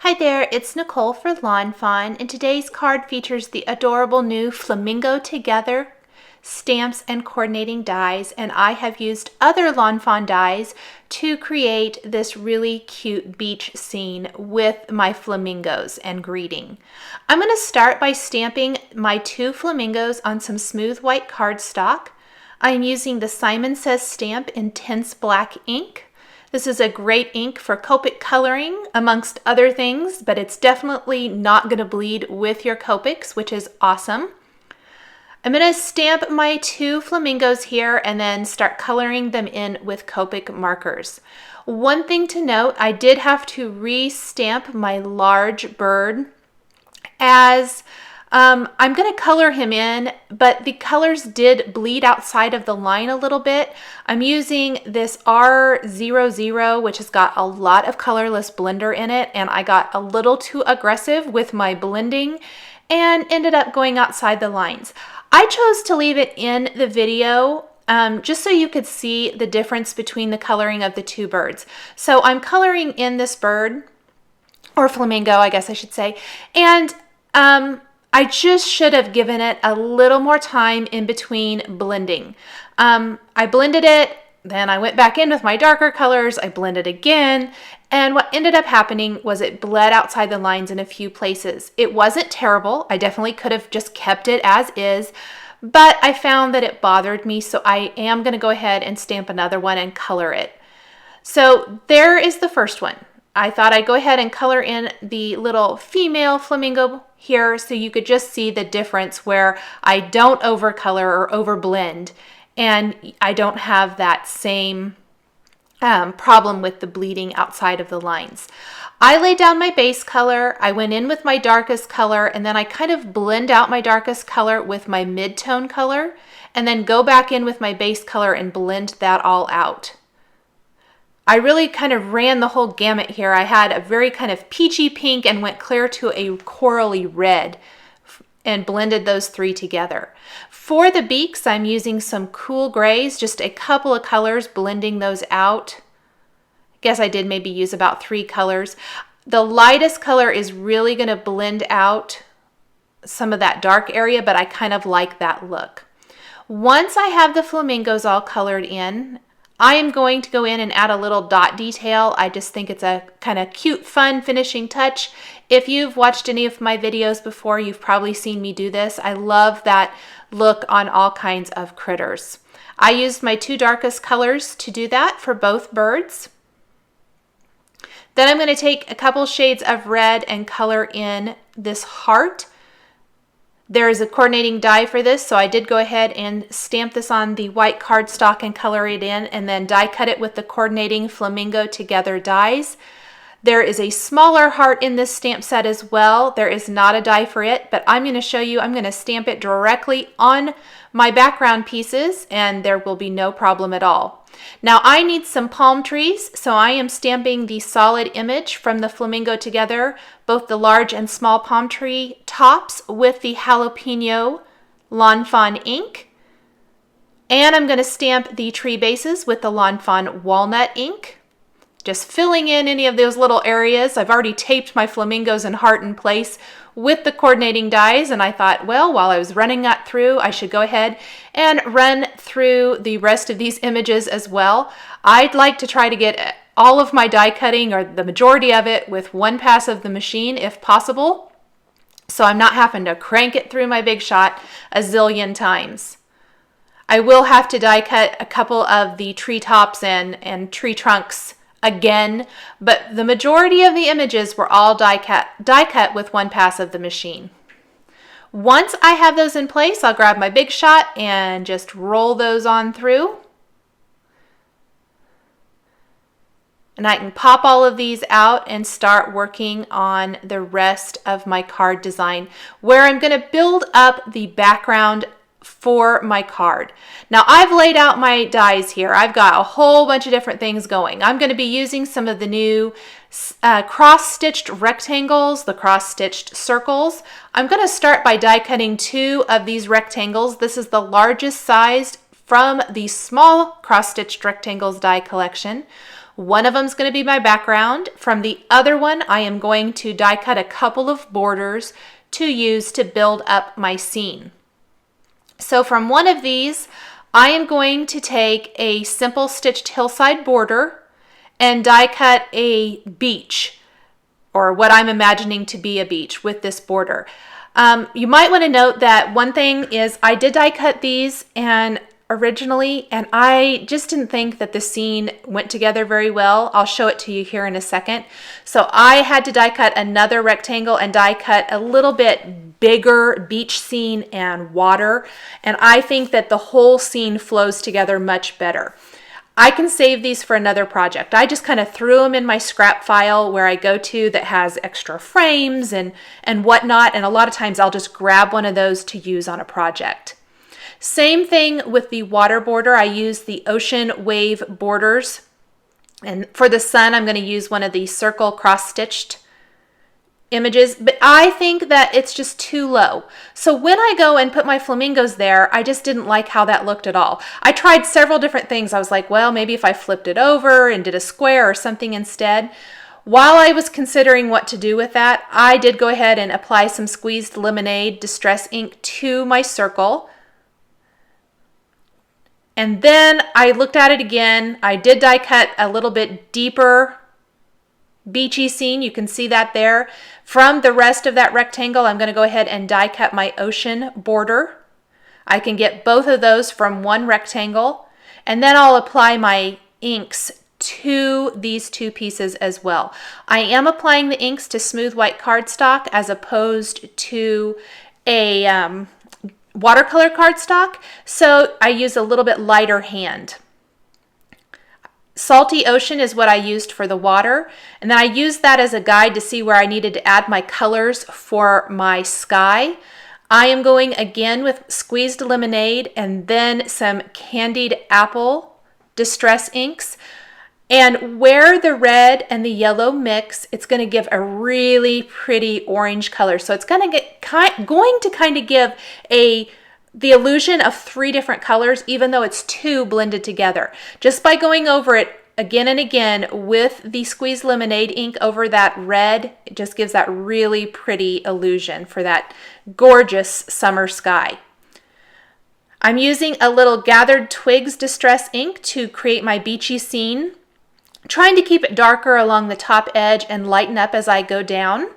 Hi there, it's Nicole for Lawn Fawn, and today's card features the adorable new Flamingo Together stamps and coordinating dies, and I have used other Lawn Fawn dies to create this really cute beach scene with my flamingos and greeting. I'm going to start by stamping my two flamingos on some smooth white cardstock. I'm using the Simon Says stamp Intense Black ink. This is a great ink for Copic coloring, amongst other things, but it's definitely not going to bleed with your Copics, which is awesome. I'm going to stamp my two flamingos here and then start coloring them in with Copic markers. One thing to note, I did have to re-stamp my large bird as I'm going to color him in, but the colors did bleed outside of the line a little bit. I'm using this R00, which has got a lot of colorless blender in it, and I got a little too aggressive with my blending and ended up going outside the lines. I chose to leave it in the video just so you could see the difference between the coloring of the two birds. So I'm coloring in this bird, or flamingo, I guess I should say, and I just should have given it a little more time in between blending. I blended it, then I went back in with my darker colors, I blended again, and what ended up happening was it bled outside the lines in a few places. It wasn't terrible. I definitely could have just kept it as is, but I found that it bothered me, so I am going to go ahead and stamp another one and color it. So there is the first one. I thought I'd go ahead and color in the little female flamingo here so you could just see the difference where I don't overcolor or overblend, and I don't have that same problem with the bleeding outside of the lines. I laid down my base color, I went in with my darkest color, and then I kind of blend out my darkest color with my mid-tone color, and then go back in with my base color and blend that all out. I really kind of ran the whole gamut here. I had a very kind of peachy pink and went clear to a corally red and blended those three together. For the beaks, I'm using some cool grays, just a couple of colors, blending those out. I guess I did maybe use about 3 colors. The lightest color is really going to blend out some of that dark area, but I kind of like that look. Once I have the flamingos all colored in, I am going to go in and add a little dot detail. I just think it's a kind of cute, fun finishing touch. If you've watched any of my videos before, you've probably seen me do this. I love that look on all kinds of critters. I used my 2 darkest colors to do that for both birds. Then I'm going to take a couple shades of red and color in this heart. There is a coordinating die for this, so I did go ahead and stamp this on the white cardstock and color it in, and then die cut it with the coordinating Flamingo Together dies. There is a smaller heart in this stamp set as well. There is not a die for it, but I'm going to show you, I'm going to stamp it directly on my background pieces, and there will be no problem at all. Now I need some palm trees, so I am stamping the solid image from the Flamingo Together, both the large and small palm tree tops with the jalapeno Lawn Fawn ink. And I'm going to stamp the tree bases with the Lawn Fawn walnut ink. Just filling in any of those little areas. I've already taped my flamingos and heart in place with the coordinating dies, and I thought, well, while I was running that through, I should go ahead and run through the rest of these images as well. I'd like to try to get all of my die cutting, or the majority of it, with one pass of the machine if possible, so I'm not having to crank it through my Big Shot a zillion times. I will have to die cut a couple of the tree tops and tree trunks again, but the majority of the images were all die cut with one pass of the machine. Once I have those in place, I'll grab my Big Shot and just roll those on through. And I can pop all of these out and start working on the rest of my card design, where I'm going to build up the background for my card. Now I've laid out my dies here. I've got a whole bunch of different things going. I'm going to be using some of the new cross-stitched rectangles, the cross-stitched circles. I'm going to start by die cutting 2 of these rectangles. This is the largest sized from the small cross-stitched rectangles die collection. One of them is going to be my background. From the other one, I am going to die cut a couple of borders to use to build up my scene. So from one of these, I am going to take a simple stitched hillside border and die cut a beach, or what I'm imagining to be a beach with this border. You might want to note that one thing is I did die cut these originally, and I just didn't think that the scene went together very well. I'll show it to you here in a second. So I had to die cut another rectangle and die cut a little bit bigger beach scene and water, and I think that the whole scene flows together much better. I can save these for another project. I just kind of threw them in my scrap file where I go to that has extra frames and whatnot, and a lot of times I'll just grab one of those to use on a project. Same thing with the water border. I use the ocean wave borders, and for the sun I'm going to use one of these circle cross-stitched images, but I think that it's just too low. So when I go and put my flamingos there, I just didn't like how that looked at all. I tried several different things. I was like, well, maybe if I flipped it over and did a square or something instead. While I was considering what to do with that, I did go ahead and apply some squeezed lemonade distress ink to my circle. And then I looked at it again. I did die cut a little bit deeper beachy scene. You can see that there. From the rest of that rectangle, I'm going to go ahead and die cut my ocean border. I can get both of those from one rectangle, and then I'll apply my inks to these two pieces as well. I am applying the inks to smooth white cardstock as opposed to a watercolor cardstock, so I use a little bit lighter hand. Salty Ocean is what I used for the water, and then I used that as a guide to see where I needed to add my colors for my sky. I am going again with squeezed lemonade and then some candied apple distress inks. And where the red and the yellow mix, it's going to give a really pretty orange color. So it's going to kind of give the illusion of three different colors, even though it's two blended together. Just by going over it again and again with the squeezed lemonade ink over that red, it just gives that really pretty illusion for that gorgeous summer sky. I'm using a little gathered twigs distress ink to create my beachy scene, trying to keep it darker along the top edge and lighten up as I go down.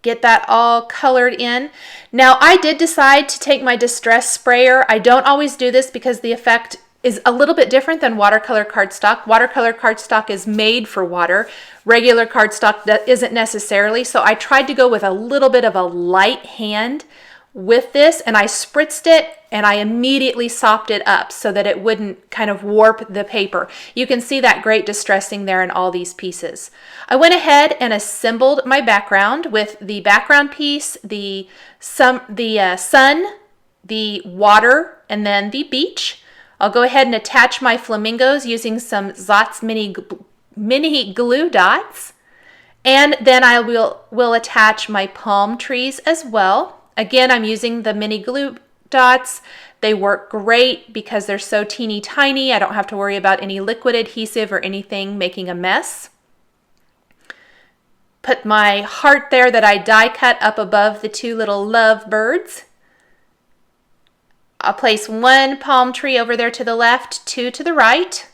Get that all colored in. Now I did decide to take my distress sprayer. I don't always do this because the effect is a little bit different than watercolor cardstock. Watercolor cardstock is made for water. Regular cardstock isn't necessarily. So I tried to go with a little bit of a light hand with this, and I spritzed it and I immediately sopped it up so that it wouldn't kind of warp the paper. You can see that great distressing there in all these pieces. I went ahead and assembled my background with the background piece, the sun, the water, and then the beach. I'll go ahead and attach my flamingos using some Zot's mini glue dots, and then I will attach my palm trees as well. Again, I'm using the mini glue dots. They work great because they're so teeny tiny. I don't have to worry about any liquid adhesive or anything making a mess. Put my heart there that I die cut up above the two little love birds. I'll place one palm tree over there to the left, two to the right.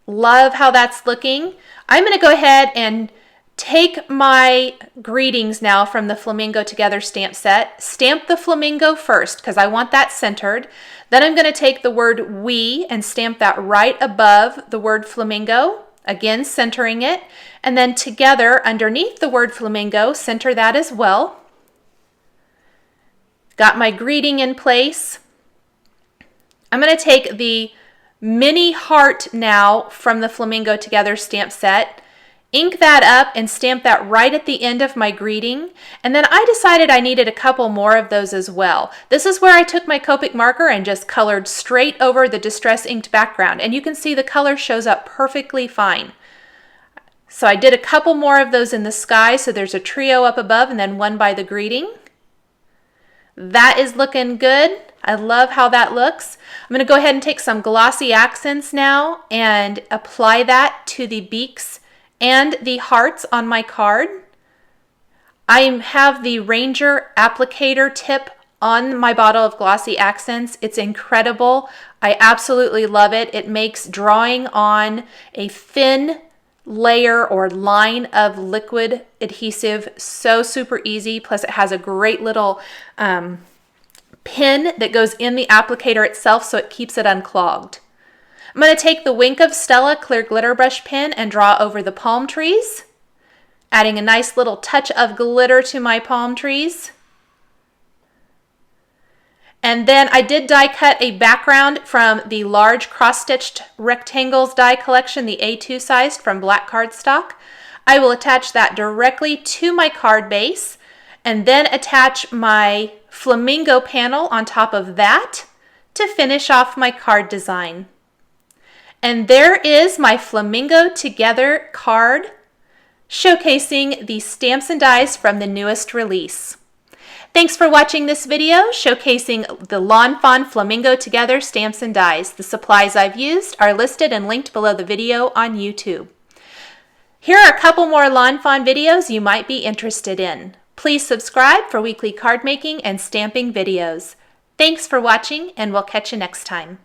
Love how that's looking. I'm going to go ahead and take my greetings now from the Flamingo Together stamp set. Stamp the flamingo first because I want that centered. Then I'm going to take the word we and stamp that right above the word flamingo, again centering it. And then together underneath the word flamingo, center that as well. Got my greeting in place. I'm going to take the mini heart now from the Flamingo Together stamp set, ink that up and stamp that right at the end of my greeting. And then I decided I needed a couple more of those as well. This is where I took my Copic marker and just colored straight over the distress inked background. And you can see the color shows up perfectly fine. So I did a couple more of those in the sky. So there's a trio up above and then one by the greeting. That is looking good. I love how that looks. I'm going to go ahead and take some glossy accents now and apply that to the beaks and the hearts on my card. I have the Ranger applicator tip on my bottle of glossy accents. It's incredible. I absolutely love it. It makes drawing on a thin layer or line of liquid adhesive so super easy. Plus it has a great little pin that goes in the applicator itself so it keeps it unclogged. I'm going to take the Wink of Stella clear glitter brush pen and draw over the palm trees, adding a nice little touch of glitter to my palm trees. And then I did die cut a background from the large cross-stitched rectangles die collection, the A2 size from black cardstock. I will attach that directly to my card base and then attach my flamingo panel on top of that to finish off my card design. And there is my Flamingo Together card showcasing the stamps and dies from the newest release. Thanks for watching this video showcasing the Lawn Fawn Flamingo Together stamps and dies. The supplies I've used are listed and linked below the video on YouTube. Here are a couple more Lawn Fawn videos you might be interested in. Please subscribe for weekly card making and stamping videos. Thanks for watching, and we'll catch you next time.